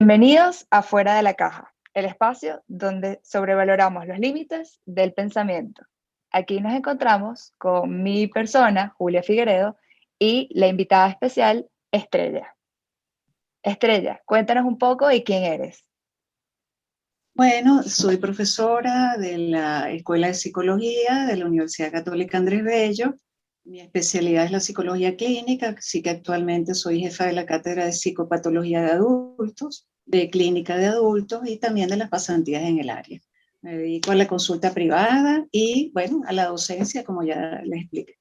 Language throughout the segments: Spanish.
Bienvenidos a Fuera de la Caja, el espacio donde sobrevaloramos los límites del pensamiento. Aquí nos encontramos con mi persona, Julia Figueredo, y la invitada especial, Estrella. Estrella, cuéntanos un poco de quién eres. Bueno, soy profesora de la Escuela de Psicología de la Universidad Católica Andrés Bello. Mi especialidad es la psicología clínica, así que actualmente soy jefa de la cátedra de psicopatología de adultos, de clínica de adultos y también de las pasantías en el área. Me dedico a la consulta privada y, bueno, a la docencia, como ya les expliqué.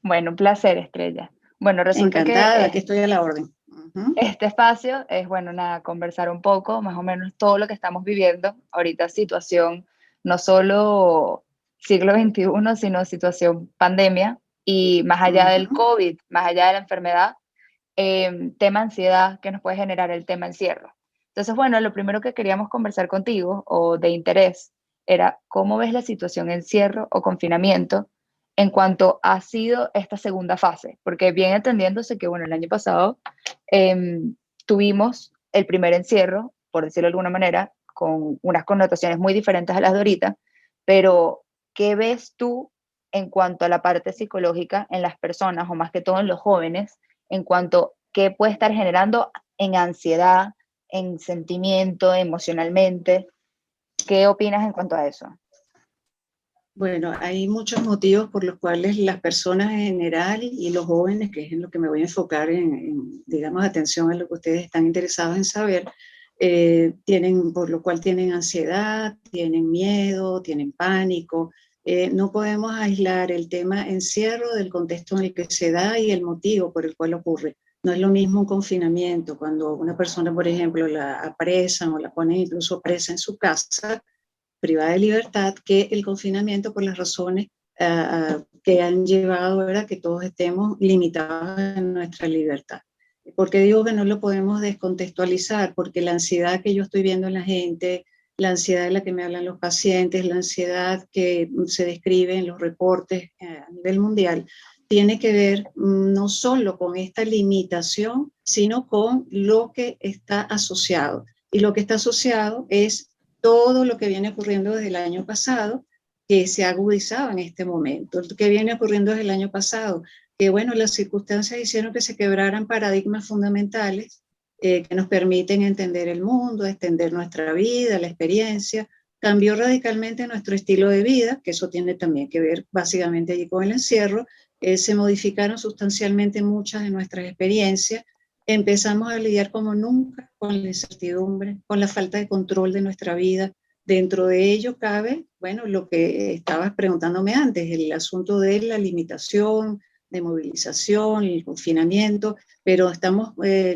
Bueno, un placer, Estrella. Bueno, resulta que Encantada, que estoy a la orden. este espacio es, bueno, nada, conversar un poco, más o menos todo lo que estamos viviendo. Ahorita situación, no solo siglo XXI, sino situación pandemia. Y más allá del COVID, más allá de la enfermedad, tema ansiedad que nos puede generar el tema encierro. Entonces, bueno, lo primero que queríamos conversar contigo o de interés era cómo ves la situación encierro o confinamiento en cuanto ha sido esta segunda fase, porque bien entendiéndose que, bueno, el año pasado eh, tuvimos el primer encierro, por decirlo de alguna manera, con unas connotaciones muy diferentes a las de ahorita, pero ¿qué ves tú en cuanto a la parte psicológica en las personas, o más que todo en los jóvenes, en cuanto a qué puede estar generando en ansiedad, en sentimiento, emocionalmente? ¿Qué opinas en cuanto a eso? Bueno, hay muchos motivos por los cuales las personas en general y los jóvenes, que es en lo que me voy a enfocar digamos, atención a lo que ustedes están interesados en saber, por lo cual tienen ansiedad, tienen miedo, tienen pánico. No podemos aislar el tema encierro del contexto en el que se da y el motivo por el cual ocurre. No es lo mismo un confinamiento, cuando una persona, por ejemplo, la apresan o la ponen incluso presa en su casa, privada de libertad, que el confinamiento por las razones que han llevado a que todos estemos limitados en nuestra libertad. ¿Por qué digo que no lo podemos descontextualizar? Porque la ansiedad que yo estoy viendo en la gente, la ansiedad de la que me hablan los pacientes, la ansiedad que se describe en los reportes a nivel mundial, tiene que ver no solo con esta limitación, sino con lo que está asociado. Y lo que está asociado es todo lo que viene ocurriendo desde el año pasado, que se ha agudizado en este momento. Lo que viene ocurriendo desde el año pasado, que bueno, las circunstancias hicieron que se quebraran paradigmas fundamentales que nos permiten entender el mundo, extender nuestra vida, la experiencia. Cambió radicalmente nuestro estilo de vida, que eso tiene también que ver básicamente allí con el encierro. Se modificaron sustancialmente muchas de nuestras experiencias. Empezamos a lidiar como nunca con la incertidumbre, con la falta de control de nuestra vida. Dentro de ello cabe, bueno, lo que estabas preguntándome antes, el asunto de la limitación, de movilización, el confinamiento, pero estamos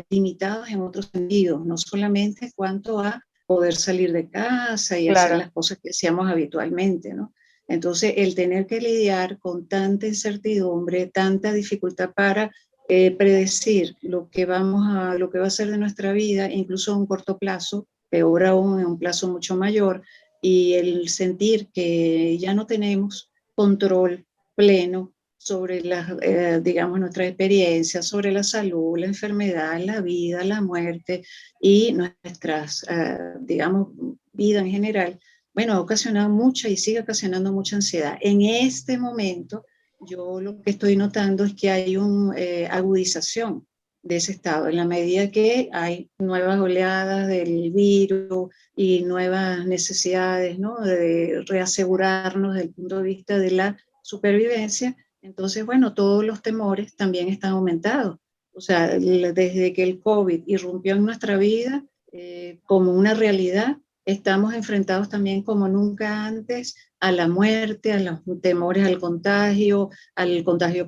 limitados en otros sentidos, no solamente en cuanto a poder salir de casa y hacer Claro, las cosas que hacíamos habitualmente, ¿no? Entonces, el tener que lidiar con tanta incertidumbre, tanta dificultad para predecir lo que va a ser de nuestra vida, incluso a un corto plazo, peor aún en un plazo mucho mayor, y el sentir que ya no tenemos control pleno sobre digamos, nuestra experiencia, sobre la salud, la enfermedad, la vida, la muerte y nuestras, digamos, vida en general, bueno, ha ocasionado mucha y sigue ocasionando mucha ansiedad. En este momento, yo lo que estoy notando es que hay una agudización de ese estado, en la medida que hay nuevas oleadas del virus y nuevas necesidades, ¿no?, de reasegurarnos desde el punto de vista de la supervivencia. Entonces, bueno, todos los temores también están aumentados. O sea, desde que el COVID irrumpió en nuestra vida como una realidad, estamos enfrentados también como nunca antes a la muerte, a los temores al contagio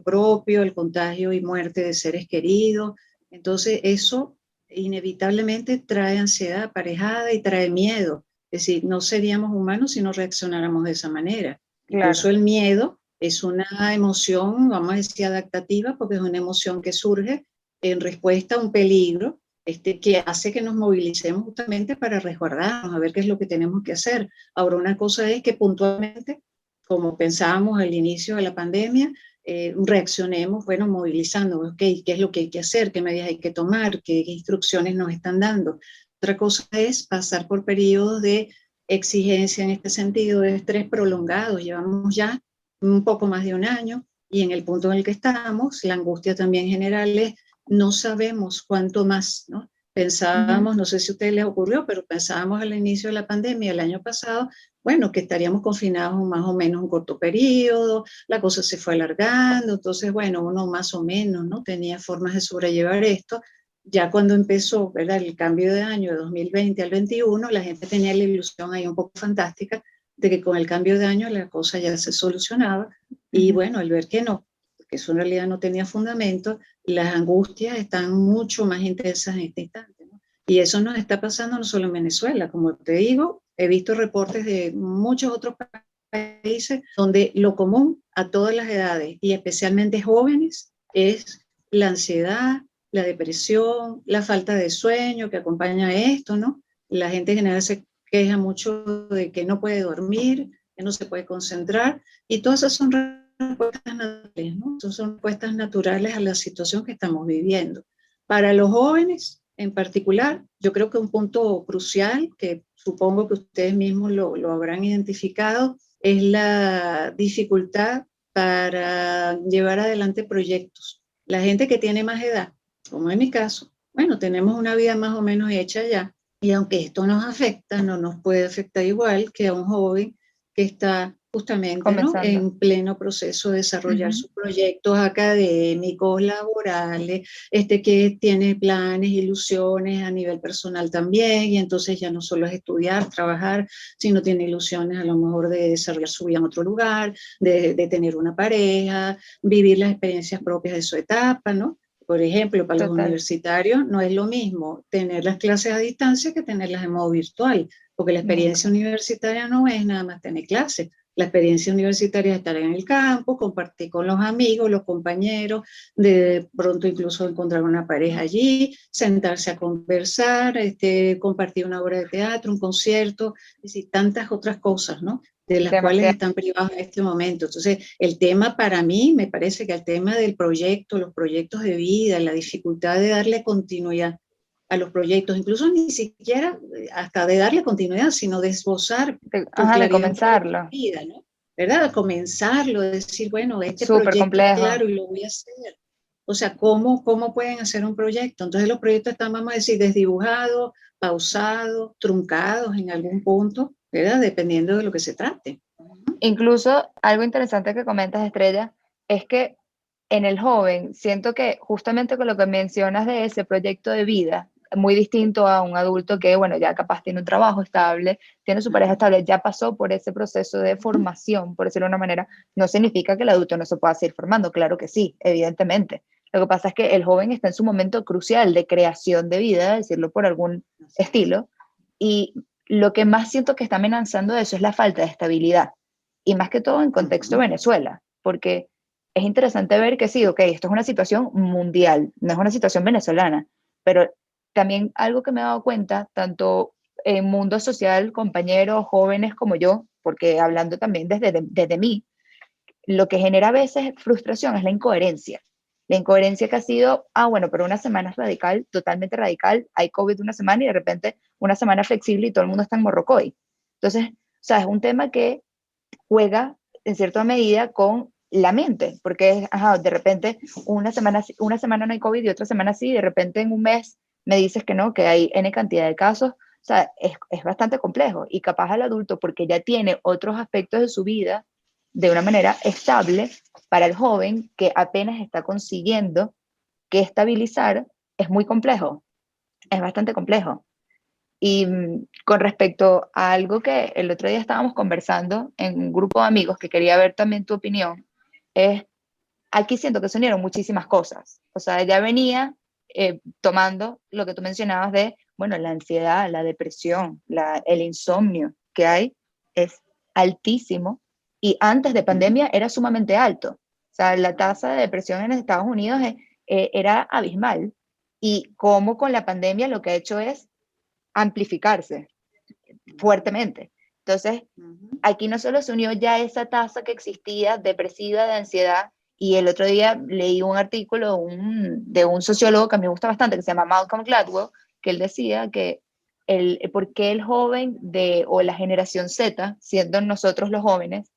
propio, al contagio y muerte de seres queridos. Entonces, eso inevitablemente trae ansiedad aparejada y trae miedo. Es decir, no seríamos humanos si no reaccionáramos de esa manera. Incluso claro. el miedo es una emoción, vamos a decir, adaptativa, porque es una emoción que surge en respuesta a un peligro que hace que nos movilicemos justamente para resguardarnos, a ver qué es lo que tenemos que hacer. Ahora, una cosa es que puntualmente, como pensábamos al inicio de la pandemia, reaccionemos, bueno, movilizando, ok, ¿qué es lo que hay que hacer? ¿Qué medidas hay que tomar? ¿Qué instrucciones nos están dando? Otra cosa es pasar por periodos de exigencia en este sentido, de estrés prolongado. Llevamos ya un poco más de un año y en el punto en el que estamos, la angustia también general es, no sabemos cuánto más, ¿no? Pensábamos, no sé si a ustedes les ocurrió, pero pensábamos al inicio de la pandemia el año pasado, bueno, que estaríamos confinados más o menos un corto periodo, la cosa se fue alargando, entonces, bueno, uno más o menos, ¿no? Tenía formas de sobrellevar esto. Ya cuando empezó, ¿verdad? El cambio de año de 2020 al 21, la gente tenía la ilusión ahí un poco fantástica de que con el cambio de año la cosa ya se solucionaba. Y bueno, al ver que no, que eso en realidad no tenía fundamento, las angustias están mucho más intensas en este instante, ¿no? Y eso nos está pasando no solo en Venezuela, como te digo, he visto reportes de muchos otros países donde lo común a todas las edades y especialmente jóvenes es la ansiedad, la depresión, la falta de sueño que acompaña a esto, ¿no? La gente en general se queja mucho de que no puede dormir, que no se puede concentrar y todas esas son respuestas naturales, ¿no? Son respuestas naturales a la situación que estamos viviendo. Para los jóvenes en particular, yo creo que un punto crucial, que supongo que ustedes mismos lo habrán identificado, es la dificultad para llevar adelante proyectos. La gente que tiene más edad, como en mi caso, bueno, tenemos una vida más o menos hecha ya, y aunque esto nos afecta, no nos puede afectar igual que a un joven que está justamente, ¿no?, Comenzando. en pleno proceso de desarrollar sus proyectos académicos, laborales, que tiene planes, ilusiones a nivel personal también, y entonces ya no solo es estudiar, trabajar, sino tiene ilusiones a lo mejor de desarrollar su vida en otro lugar, de tener una pareja, vivir las experiencias propias de su etapa, ¿no? Por ejemplo, para los Total. universitarios no es lo mismo tener las clases a distancia que tenerlas en modo virtual, porque la experiencia Nunca. universitaria no es nada más tener clases. La experiencia universitaria es estar en el campo, compartir con los amigos, los compañeros, de pronto incluso encontrar una pareja allí, sentarse a conversar, compartir una obra de teatro, un concierto, es decir, tantas otras cosas, ¿no?, de las cuales Demasiado. están privados en este momento. Entonces, el tema para mí, me parece que el tema del proyecto, los proyectos de vida, la dificultad de darle continuidad a los proyectos, incluso ni siquiera hasta de darle continuidad, sino de esbozar con Ajá, de claridad un proyecto de comenzarlo. vida, ¿no? ¿Verdad? Comenzarlo, decir, bueno, este Súper proyecto es complejo. claro y lo voy a hacer. O sea, ¿cómo pueden hacer un proyecto? Entonces los proyectos están, vamos a decir, desdibujados, pausados, truncados en algún punto, ¿verdad? Dependiendo de lo que se trate. Incluso algo interesante que comentas, Estrella, es que en el joven siento que justamente con lo que mencionas de ese proyecto de vida, muy distinto a un adulto que, bueno, ya capaz tiene un trabajo estable, tiene su pareja estable, ya pasó por ese proceso de formación, por decirlo de una manera, no significa que el adulto no se pueda seguir formando, claro que sí, evidentemente. Lo que pasa es que el joven está en su momento crucial de creación de vida, decirlo por algún estilo, y lo que más siento que está amenazando eso es la falta de estabilidad y más que todo en contexto Venezuela, porque es interesante ver que sí, ok, esto es una situación mundial, no es una situación venezolana, pero también algo que me he dado cuenta, tanto en mundo social, compañeros, jóvenes como yo, porque hablando también desde mí, lo que genera a veces frustración es la incoherencia. La incoherencia que ha sido, bueno, pero una semana es radical, totalmente radical, hay COVID una semana y de repente una semana flexible y todo el mundo está en Morrocoy. Entonces, o sea, es un tema que juega en cierta medida con la mente, porque ajá, de repente una semana no hay COVID y otra semana sí, y de repente en un mes me dices que no, que hay N cantidad de casos, o sea, es bastante complejo y capaz al adulto, porque ya tiene otros aspectos de su vida de una manera estable, para el joven que apenas está consiguiendo que estabilizar, es muy complejo, es bastante complejo. Y con respecto a algo que el otro día estábamos conversando en un grupo de amigos que quería ver también tu opinión, es, aquí siento que se unieron muchísimas cosas. O sea, ya venía tomando lo que tú mencionabas de, bueno, la ansiedad, la depresión, el insomnio que hay es altísimo y antes de pandemia era sumamente alto. O sea, la tasa de depresión en Estados Unidos era abismal y como con la pandemia lo que ha hecho es amplificarse fuertemente. Entonces, aquí no solo se unió ya esa tasa que existía depresiva de ansiedad Y el otro día leí un artículo de un sociólogo que a mí me gusta bastante, que se llama Malcolm Gladwell, que él decía que por qué el joven o la generación Z, siendo nosotros los jóvenes,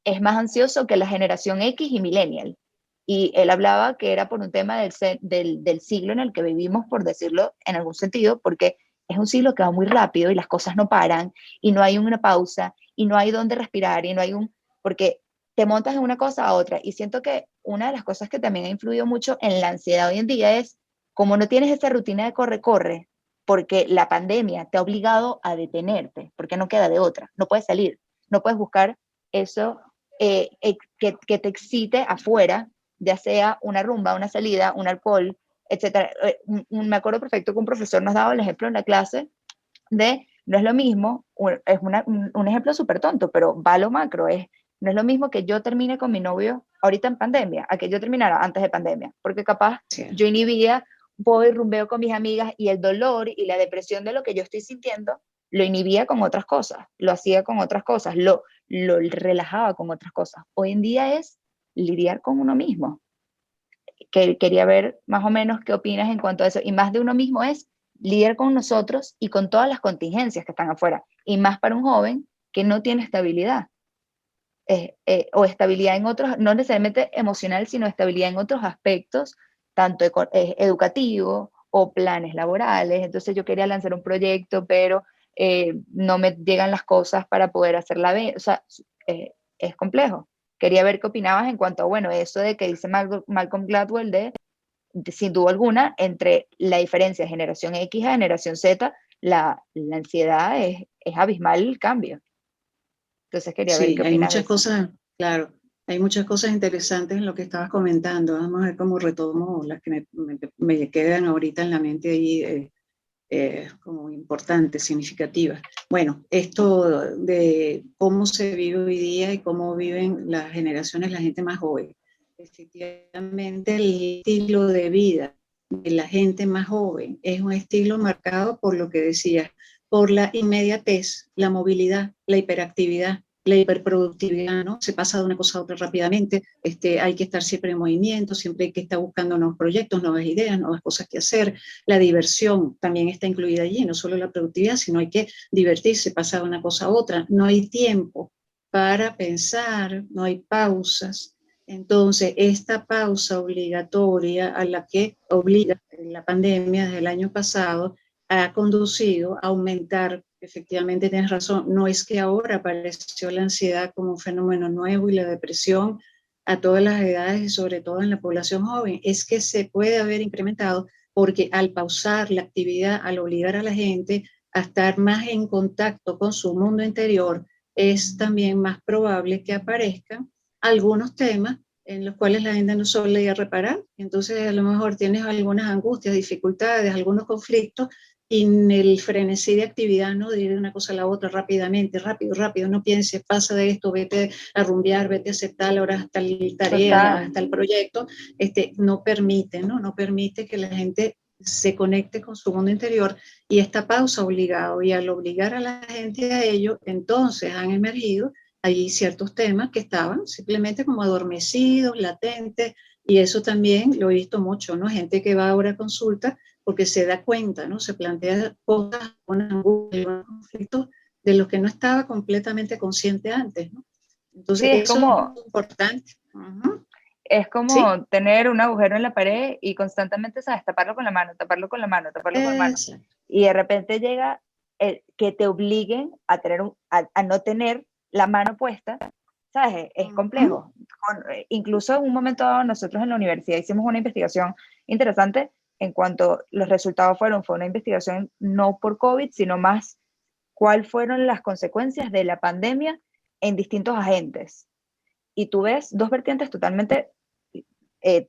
es más ansioso que la generación X y millennial. Y él hablaba que era por un tema del siglo en el que vivimos, por decirlo en algún sentido, porque es un siglo que va muy rápido y las cosas no paran y no hay una pausa y no hay donde respirar y no hay porque te montas de una cosa a otra. Y siento que una de las cosas que también ha influido mucho en la ansiedad hoy en día es, como no tienes esa rutina de corre-corre, porque la pandemia te ha obligado a detenerte, porque no queda de otra, no puedes salir, no puedes buscar eso que te excite afuera, ya sea una rumba, una salida, un alcohol, etcétera. Me acuerdo perfecto que un profesor nos daba el ejemplo en la clase de, no es lo mismo, es un ejemplo súper tonto, pero va a lo macro, no es lo mismo que yo termine con mi novio ahorita en pandemia, a que yo terminara antes de pandemia, porque capaz Sí. yo inhibía, voy, rumbeo con mis amigas y el dolor y la depresión de lo que yo estoy sintiendo, lo inhibía con otras cosas, lo hacía con otras cosas, lo relajaba con otras cosas. Hoy en día es lidiar con uno mismo. Que quería ver más o menos qué opinas en cuanto a eso. Y más de uno mismo es lidiar con nosotros y con todas las contingencias que están afuera. Y más para un joven que no tiene estabilidad. O estabilidad en otros, no necesariamente emocional, sino estabilidad en otros aspectos, tanto educativo o planes laborales. Entonces yo quería lanzar un proyecto, pero no me llegan las cosas para poder hacerla bien. O sea, es complejo. Quería ver qué opinabas en cuanto a, bueno, eso de que dice Malcolm Gladwell sin duda alguna, entre la diferencia de generación X a generación Z, la ansiedad es abismal el cambio. Entonces quería ver Sí, qué hay opinas de muchas eso. cosas, claro, hay muchas cosas interesantes en lo que estabas comentando. Vamos a ver cómo retomo las que me quedan ahorita en la mente ahí como importantes, significativas. Bueno, esto de cómo se vive hoy día y cómo viven las generaciones, la gente más joven. Efectivamente, el estilo de vida de la gente más joven es un estilo marcado por lo que decías, por la inmediatez, la movilidad, la hiperactividad, la hiperproductividad, ¿no? Se pasa de una cosa a otra rápidamente, hay que estar siempre en movimiento, siempre hay que estar buscando nuevos proyectos, nuevas ideas, nuevas cosas que hacer. La diversión también está incluida allí, no solo la productividad, sino hay que divertirse, pasar de una cosa a otra. No hay tiempo para pensar, no hay pausas. Entonces, esta pausa obligatoria a la que obliga la pandemia desde el año pasado ha conducido a aumentar, efectivamente tienes razón, no es que ahora apareció la ansiedad como un fenómeno nuevo y la depresión a todas las edades y sobre todo en la población joven, es que se puede haber incrementado porque al pausar la actividad, al obligar a la gente a estar más en contacto con su mundo interior, es también más probable que aparezcan algunos temas en los cuales la gente no suele reparar. Entonces, a lo mejor tienes algunas angustias, dificultades, algunos conflictos, y en el frenesí de actividad, ¿no? De ir de una cosa a la otra rápidamente, rápido, rápido, no pienses, pasa de esto, vete a rumbear, vete a hacer tal hora, hasta la tarea, Total. hasta el proyecto, no permite, ¿no? No permite que la gente se conecte con su mundo interior y esta pausa obligado y al obligar a la gente a ello, entonces han emergido hay ciertos temas que estaban simplemente como adormecidos, latentes, y eso también lo he visto mucho, ¿no? Gente que va ahora a consulta porque se da cuenta, ¿no? Se plantea cosas, unos conflictos de los que no estaba completamente consciente antes, ¿no? Sí, Entonces, eso es muy importante. Uh-huh. es Sí, como tener un agujero en la pared y constantemente, ¿sabes? Taparlo con la mano, taparlo con la mano, taparlo con la mano. exacto. Y de repente llega que te obliguen a, a no tener la mano puesta, ¿sabes? Es Uh-huh. complejo. Incluso en un momento dado, nosotros en la universidad hicimos una investigación interesante en cuanto los resultados fue una investigación no por COVID, sino más cuáles fueron las consecuencias de la pandemia en distintos agentes. Y tú ves dos vertientes totalmente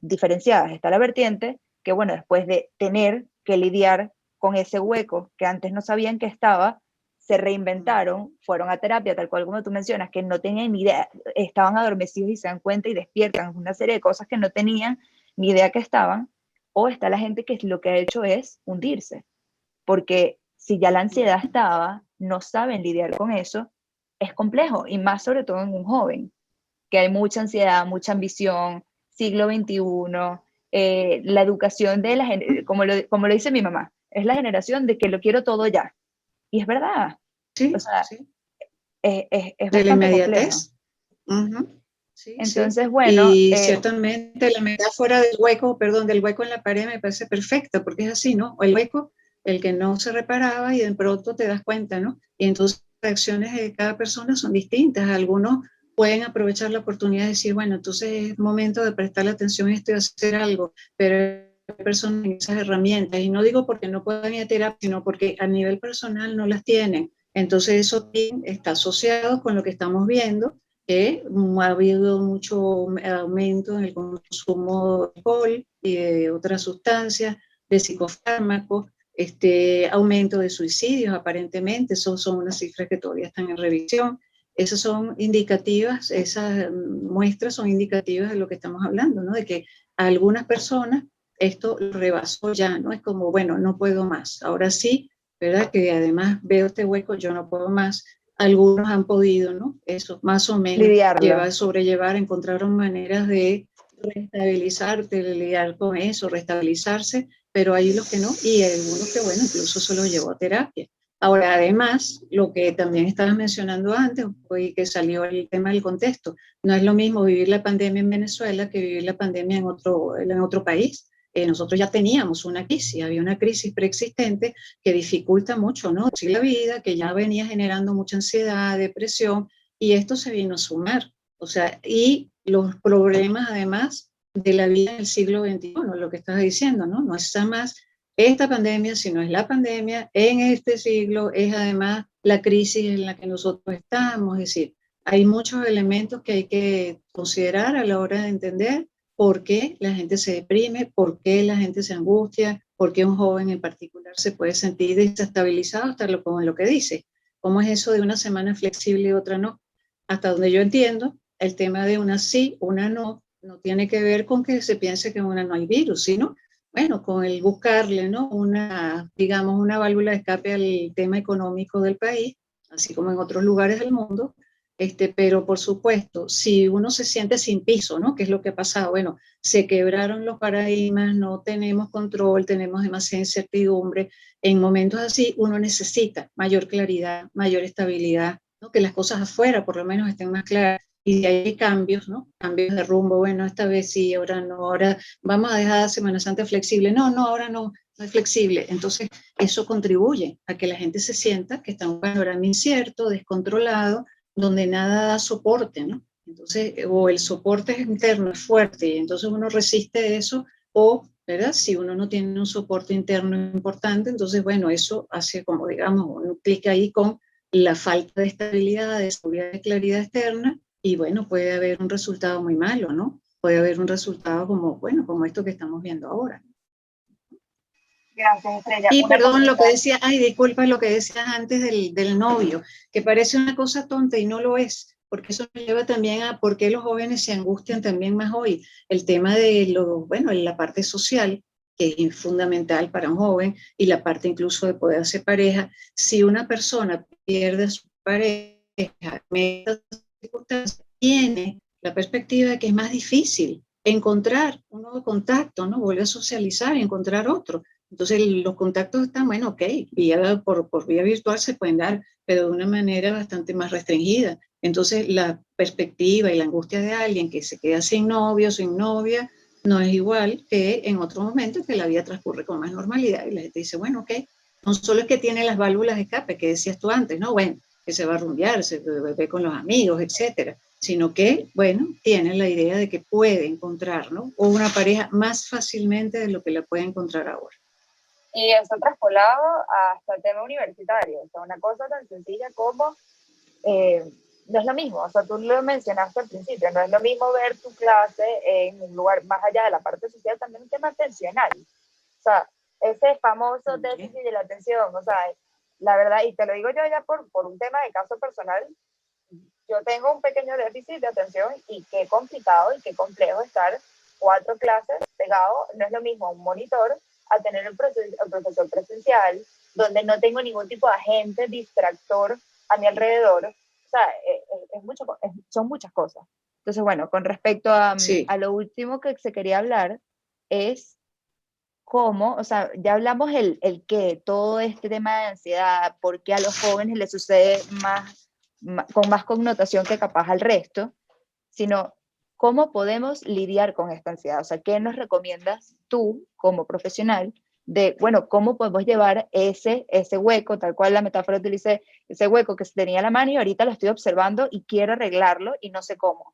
diferenciadas. Está la vertiente que, bueno, después de tener que lidiar con ese hueco que antes no sabían que estaba, se reinventaron, fueron a terapia, tal cual como tú mencionas, que no tenían ni idea, estaban adormecidos y se dan cuenta y despiertan una serie de cosas que no tenían ni idea que estaban, o está la gente que lo que ha hecho es hundirse, porque si ya la ansiedad estaba, no saben lidiar con eso, es complejo, y más sobre todo en un joven, que hay mucha ansiedad, mucha ambición, siglo XXI, la educación de como lo dice mi mamá, es la generación de que lo quiero todo ya. Y es verdad, o Sí, sea, sí. es De la bastante complejo. inmediatez. Ujú. Sí, sí. Entonces, bueno, Y ciertamente la metáfora del hueco, perdón, del hueco en la pared me parece perfecta, porque es así, ¿no? El hueco, el que no se reparaba y de pronto te das cuenta, ¿no? Y entonces las reacciones de cada persona son distintas. Algunos pueden aprovechar la oportunidad de decir, bueno, entonces es momento de prestarle atención a esto y hacer algo, pero hay personas con esas herramientas, y no digo porque no puedan ir a terapia, sino porque a nivel personal no las tienen. Entonces eso también está asociado con lo que estamos viendo, que ha habido mucho aumento en el consumo de alcohol y de otras sustancias, de psicofármacos, aumento de suicidios aparentemente, son unas cifras que todavía están en revisión. Esas son indicativas, esas muestras son indicativas de lo que estamos hablando, ¿no? De que a algunas personas esto lo rebasó ya, ¿no? Es como, bueno, no puedo más. Ahora sí, ¿verdad? Que además veo este hueco, yo no puedo más. Algunos han podido, ¿no? Eso, más o menos, lidiarlo. sobrellevar, encontraron maneras de restabilizarte, de lidiar con eso, restabilizarse, pero hay los que no, y hay algunos que, bueno, incluso se los llevó a terapia. Ahora, además, lo que también estabas mencionando antes, y que salió el tema del contexto, no es lo mismo vivir la pandemia en Venezuela que vivir la pandemia en otro país. Nosotros ya teníamos una crisis, había una crisis preexistente que dificulta mucho, ¿no? Sí, la vida, que ya venía generando mucha ansiedad, depresión, y esto se vino a sumar. O sea, y los problemas además de la vida en el siglo XXI, lo que estás diciendo, ¿no? No es más esta pandemia, sino es la pandemia en este siglo, es además la crisis en la que nosotros estamos, es decir, hay muchos elementos que hay que considerar a la hora de entender por qué la gente se deprime, por qué la gente se angustia, por qué un joven en particular se puede sentir desestabilizado, hasta con lo que dice. ¿Cómo es eso de una semana flexible y otra no? Hasta donde yo entiendo, el tema de una sí, una no, no tiene que ver con que se piense que en una no hay virus, sino, bueno, con el buscarle, ¿no? Una, digamos, una válvula de escape al tema económico del país, así como en otros lugares del mundo, pero por supuesto, si uno se siente sin piso, ¿no? ¿Qué es lo que ha pasado? Bueno, se quebraron los paradigmas, no tenemos control, tenemos demasiada incertidumbre. En momentos así uno necesita mayor claridad, mayor estabilidad, ¿no? Que las cosas afuera por lo menos estén más claras. Y si hay cambios, ¿no? Cambios de rumbo, bueno, esta vez sí, ahora no, ahora vamos a dejar Semana Santa flexible. No, no, ahora no, no es flexible. Entonces, eso contribuye a que la gente se sienta que está en un panorama incierto, descontrolado, donde nada da soporte, ¿no? Entonces, o el soporte interno es fuerte y entonces uno resiste eso, o, ¿verdad? Si uno no tiene un soporte interno importante, entonces, bueno, eso hace como, digamos, un clic ahí con la falta de estabilidad, de seguridad, de claridad externa, y bueno, puede haber un resultado muy malo, ¿no? Puede haber un resultado como, bueno, como esto que estamos viendo ahora. Gracias, Estrella. Y Una perdón, lo cosita. que decía, ay, disculpa lo que decías antes del novio, que parece una cosa tonta y no lo es, porque eso nos lleva también a por qué los jóvenes se angustian también más hoy. El tema de lo, bueno, la parte social, que es fundamental para un joven, y la parte incluso de poder hacer pareja. Si una persona pierde a su pareja, en estas circunstancias, tiene la perspectiva de que es más difícil encontrar un nuevo contacto, ¿no? Volver a socializar y encontrar otro. Entonces los contactos están, bueno, ok, por vía virtual se pueden dar, pero de una manera bastante más restringida. Entonces la perspectiva y la angustia de alguien que se queda sin novio, sin novia, no es igual que en otro momento que la vida transcurre con más normalidad y la gente dice, bueno, ok, no solo es que tiene las válvulas de escape que decías tú antes, ¿no? Bueno, que se va a rumbear, se ve con los amigos, etcétera, sino que, bueno, tiene la idea de que puede encontrar, ¿no? O una pareja más fácilmente de lo que la puede encontrar ahora. Y eso traspolado hasta el tema universitario. O sea, una cosa tan sencilla como eh, no es lo mismo, o sea, tú lo mencionaste al principio, no es lo mismo ver tu clase en un lugar más allá de la parte social, también un tema atencional. O sea, ese famoso déficit de la atención, o sea, la verdad, y te lo digo yo ya por un tema de caso personal, yo tengo un pequeño déficit de atención y qué complicado y qué complejo estar 4 clases pegado, no es lo mismo un monitor a tener el profesor presencial, donde no tengo ningún tipo de agente distractor a mi alrededor. O sea, son muchas cosas. Entonces, bueno, con respecto Sí. a lo último que se quería hablar, es cómo, o sea, ya hablamos el qué, todo este tema de ansiedad, por qué a los jóvenes les sucede con más connotación que capaz al resto, sino cómo podemos lidiar con esta ansiedad. O sea, ¿qué nos recomiendas tú como profesional de, bueno, cómo podemos llevar ese hueco, tal cual la metáfora utilicé, ese hueco que se tenía en la mano y ahorita lo estoy observando y quiero arreglarlo y no sé cómo?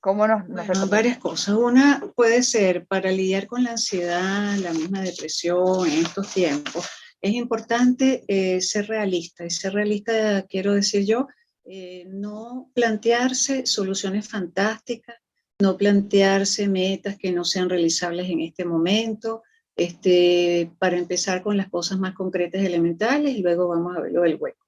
¿Cómo nos Bueno, varias recomiendas? cosas. Una puede ser para lidiar con la ansiedad, la misma depresión en estos tiempos. Es importante ser realista. Y ser realista, quiero decir yo, no plantearse soluciones fantásticas, no plantearse metas que no sean realizables en este momento. Para empezar con las cosas más concretas y elementales y luego vamos a ver lo del hueco.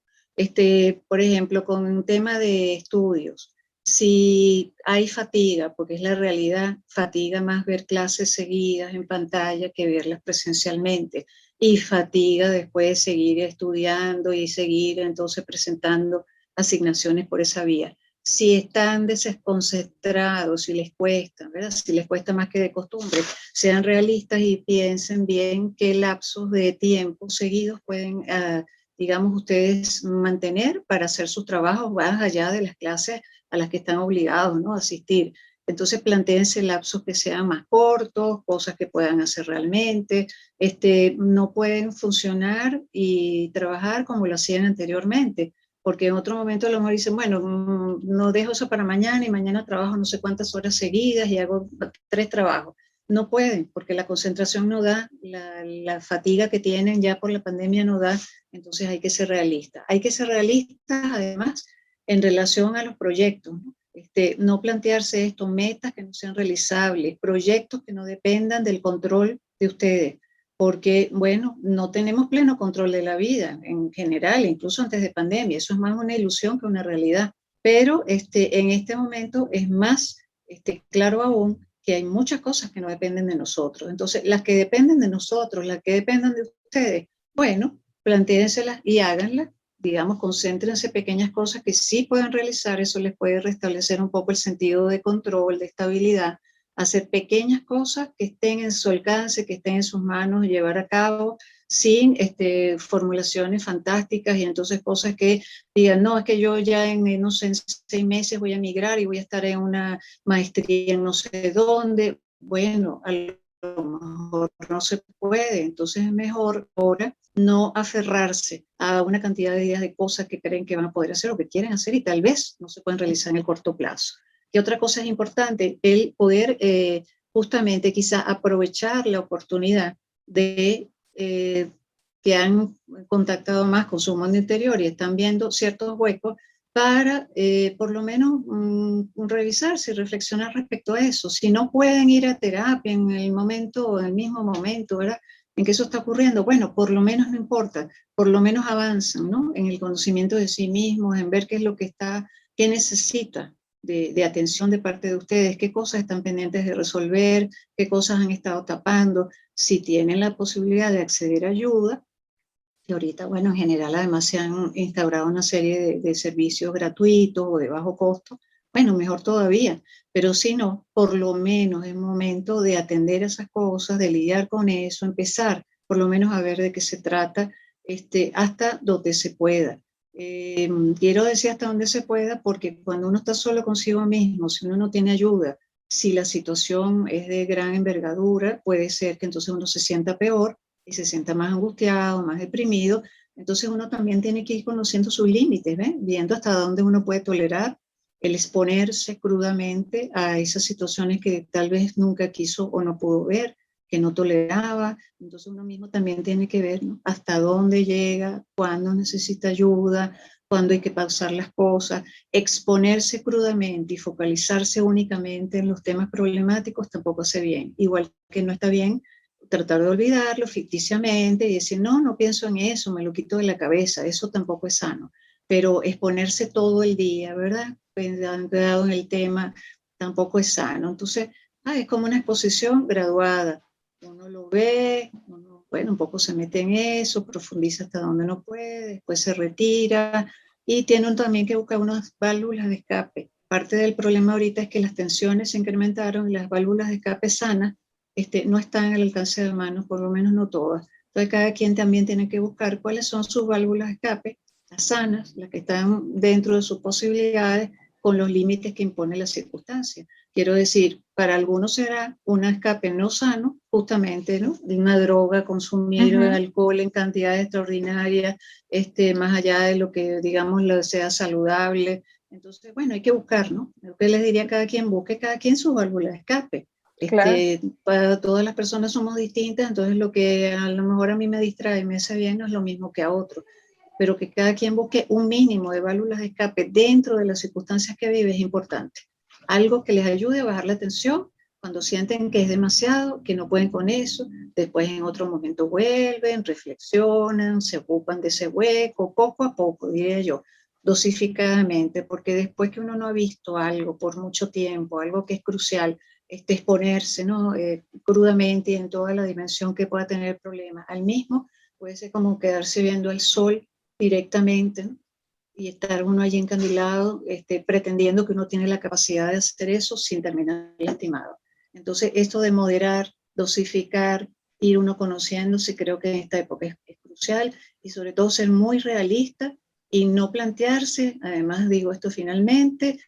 Por ejemplo, con un tema de estudios. Si hay fatiga, porque es la realidad, fatiga más ver clases seguidas en pantalla que verlas presencialmente. Y fatiga después seguir estudiando y seguir entonces presentando asignaciones por esa vía. Si están desconcentrados, si les cuesta, ¿verdad? Si les cuesta más que de costumbre, sean realistas y piensen bien qué lapsos de tiempo seguidos pueden, digamos, ustedes mantener para hacer sus trabajos más allá de las clases a las que están obligados, ¿no?, a asistir. Entonces plantéense lapsos que sean más cortos, cosas que puedan hacer realmente. No pueden funcionar y trabajar como lo hacían anteriormente, porque en otro momento a lo mejor dicen, bueno, no dejo eso para mañana y mañana trabajo no sé cuántas horas seguidas y hago 3 trabajos. No pueden, porque la concentración no da, la fatiga que tienen ya por la pandemia no da, entonces hay que ser realistas. Hay que ser realistas, además, en relación a los proyectos, ¿no? No plantearse esto, metas que no sean realizables, proyectos que no dependan del control de ustedes, porque, bueno, no tenemos pleno control de la vida en general, incluso antes de pandemia, eso es más una ilusión que una realidad, pero en este momento es más claro aún que hay muchas cosas que no dependen de nosotros. Entonces, las que dependen de nosotros, las que dependan de ustedes, bueno, plantéenselas y háganlas, digamos, concéntrense en pequeñas cosas que sí puedan realizar, eso les puede restablecer un poco el sentido de control, de estabilidad, hacer pequeñas cosas que estén en su alcance, que estén en sus manos, llevar a cabo sin formulaciones fantásticas y entonces cosas que digan, no, es que yo ya no sé, en 6 meses voy a migrar y voy a estar en una maestría en no sé dónde. Bueno, a lo mejor no se puede, entonces es mejor ahora no aferrarse a una cantidad de días de cosas que creen que van a poder hacer o que quieren hacer y tal vez no se pueden realizar en el corto plazo. Y otra cosa es importante, el poder justamente quizá aprovechar la oportunidad de que han contactado más con su mundo interior y están viendo ciertos huecos para por lo menos revisarse y reflexionar respecto a eso. Si no pueden ir a terapia en el momento, en el mismo momento, ¿verdad?, en que eso está ocurriendo, bueno, por lo menos no importa, por lo menos avanzan, ¿no?, en el conocimiento de sí mismos, en ver qué es lo que está, qué necesita de atención de parte de ustedes, qué cosas están pendientes de resolver, qué cosas han estado tapando, si tienen la posibilidad de acceder a ayuda. Y ahorita, bueno, en general además se han instaurado una serie de servicios gratuitos o de bajo costo. Bueno, mejor todavía, pero si no, por lo menos es momento de atender esas cosas, de lidiar con eso, empezar por lo menos a ver de qué se trata, hasta donde se pueda. Quiero decir hasta donde se pueda porque cuando uno está solo consigo mismo, si uno no tiene ayuda, si la situación es de gran envergadura, puede ser que entonces uno se sienta peor y se sienta más angustiado, más deprimido. Entonces uno también tiene que ir conociendo sus límites, ¿ves?, viendo hasta dónde uno puede tolerar el exponerse crudamente a esas situaciones que tal vez nunca quiso o no pudo ver, que no toleraba. Entonces uno mismo también tiene que ver, ¿no?, hasta dónde llega, cuándo necesita ayuda, cuándo hay que pausar las cosas. Exponerse crudamente y focalizarse únicamente en los temas problemáticos tampoco hace bien. Igual que no está bien tratar de olvidarlo ficticiamente y decir, no, no pienso en eso, me lo quito de la cabeza, eso tampoco es sano. Pero exponerse todo el día, ¿verdad?, cuidado en el tema, tampoco es sano. Entonces, es como una exposición graduada. Uno lo ve, uno, bueno, un poco se mete en eso, profundiza hasta donde no puede, después se retira y tiene también que buscar unas válvulas de escape. parte del problema ahorita es que las tensiones se incrementaron y las válvulas de escape sanas no están al alcance de manos, por lo menos no todas. Entonces cada quien también tiene que buscar cuáles son sus válvulas de escape, las sanas, las que están dentro de sus posibilidades, con los límites que impone la circunstancia. Quiero decir, para algunos será un escape no sano, justamente, ¿no? De una droga, consumir alcohol en cantidades extraordinarias, más allá de lo que, digamos, lo sea saludable. Entonces, bueno, hay que buscar, ¿no? Lo que les diría a cada quien, busque cada quien su válvula de escape. Claro. Para todas las personas somos distintas, entonces lo que a lo mejor a mí me distrae y me hace bien no es lo mismo que a otro, pero que cada quien busque un mínimo de válvulas de escape dentro de las circunstancias que vive es importante. Algo que les ayude a bajar la tensión cuando sienten que es demasiado, que no pueden con eso, después en otro momento vuelven, reflexionan, se ocupan de ese hueco, poco a poco, diría yo, dosificadamente, porque después que uno no ha visto algo por mucho tiempo, algo que es crucial, exponerse, ¿no? Crudamente y en toda la dimensión que pueda tener el problema al mismo, puede ser como quedarse viendo el sol directamente, ¿no? Y estar uno allí encandilado, pretendiendo que uno tiene la capacidad de hacer eso sin terminar lastimado. Entonces, esto de moderar, dosificar, ir uno conociéndose, creo que en esta época es crucial, y sobre todo ser muy realista y no plantearse, además digo esto finalmente,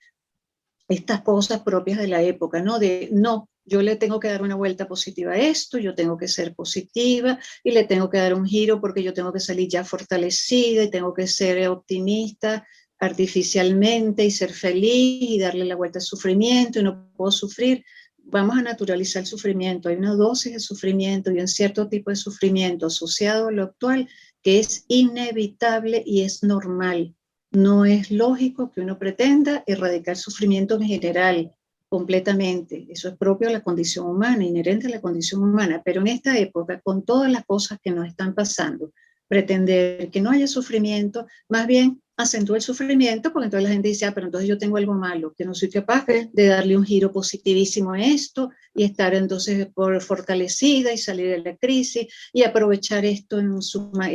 estas cosas propias de la época, ¿no? De, no, yo le tengo que dar una vuelta positiva a esto, yo tengo que ser positiva y le tengo que dar un giro porque yo tengo que salir ya fortalecida y tengo que ser optimista artificialmente y ser feliz y darle la vuelta al sufrimiento y no puedo sufrir. Vamos a naturalizar el sufrimiento. Hay una dosis de sufrimiento y un cierto tipo de sufrimiento asociado a lo actual que es inevitable y es normal. No es lógico que uno pretenda erradicar sufrimiento en general, completamente. Eso es propio de la condición humana, inherente a la condición humana. Pero en esta época, con todas las cosas que nos están pasando, pretender que no haya sufrimiento, más bien acentúa el sufrimiento, porque entonces la gente dice, pero entonces yo tengo algo malo, que no soy capaz de darle un giro positivísimo a esto y estar entonces fortalecida y salir de la crisis y aprovechar esto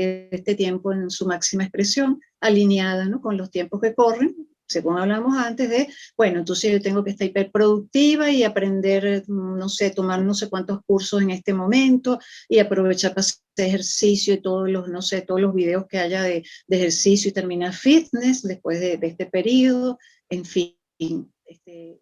este tiempo en su máxima expresión, alineada, ¿no? Con los tiempos que corren, según hablamos antes de, bueno, entonces yo tengo que estar hiperproductiva y aprender, no sé, tomar no sé cuántos cursos en este momento y aprovechar para hacer ejercicio y todos los, no sé, todos los videos que haya de ejercicio y terminar fitness después de este periodo, en fin.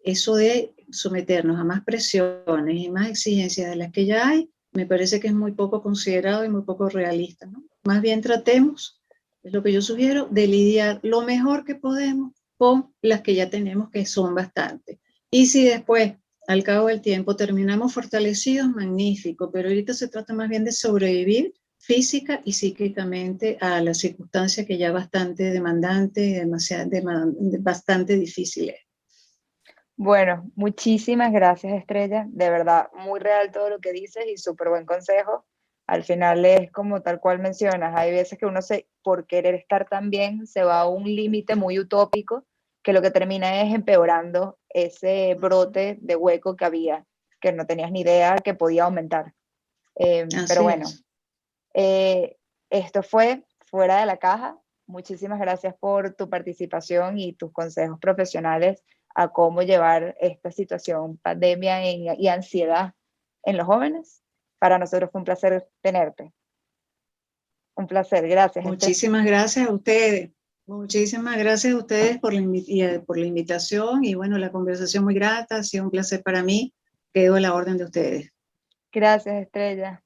Eso de someternos a más presiones y más exigencias de las que ya hay, me parece que es muy poco considerado y muy poco realista, ¿no? Más bien tratemos, es lo que yo sugiero, de lidiar lo mejor que podemos con las que ya tenemos, que son bastantes. Y si después, al cabo del tiempo, terminamos fortalecidos, magnífico, pero ahorita se trata más bien de sobrevivir física y psíquicamente a la circunstancia que ya bastante demandante, bastante difícil es. Bueno, muchísimas gracias, Estrella. De verdad, muy real todo lo que dices y súper buen consejo. Al final es como tal cual mencionas, hay veces que uno por querer estar tan bien, se va a un límite muy utópico que lo que termina es empeorando ese brote de hueco que había, que no tenías ni idea que podía aumentar. Pero bueno, esto fue Fuera de la Caja. Muchísimas gracias por tu participación y tus consejos profesionales a cómo llevar esta situación, pandemia y ansiedad en los jóvenes. Para nosotros fue un placer tenerte. Un placer, gracias. Muchísimas gracias a ustedes. Muchísimas gracias a ustedes por la invitación y bueno, la conversación muy grata, ha sido un placer para mí. Quedo a la orden de ustedes. Gracias, Estrella.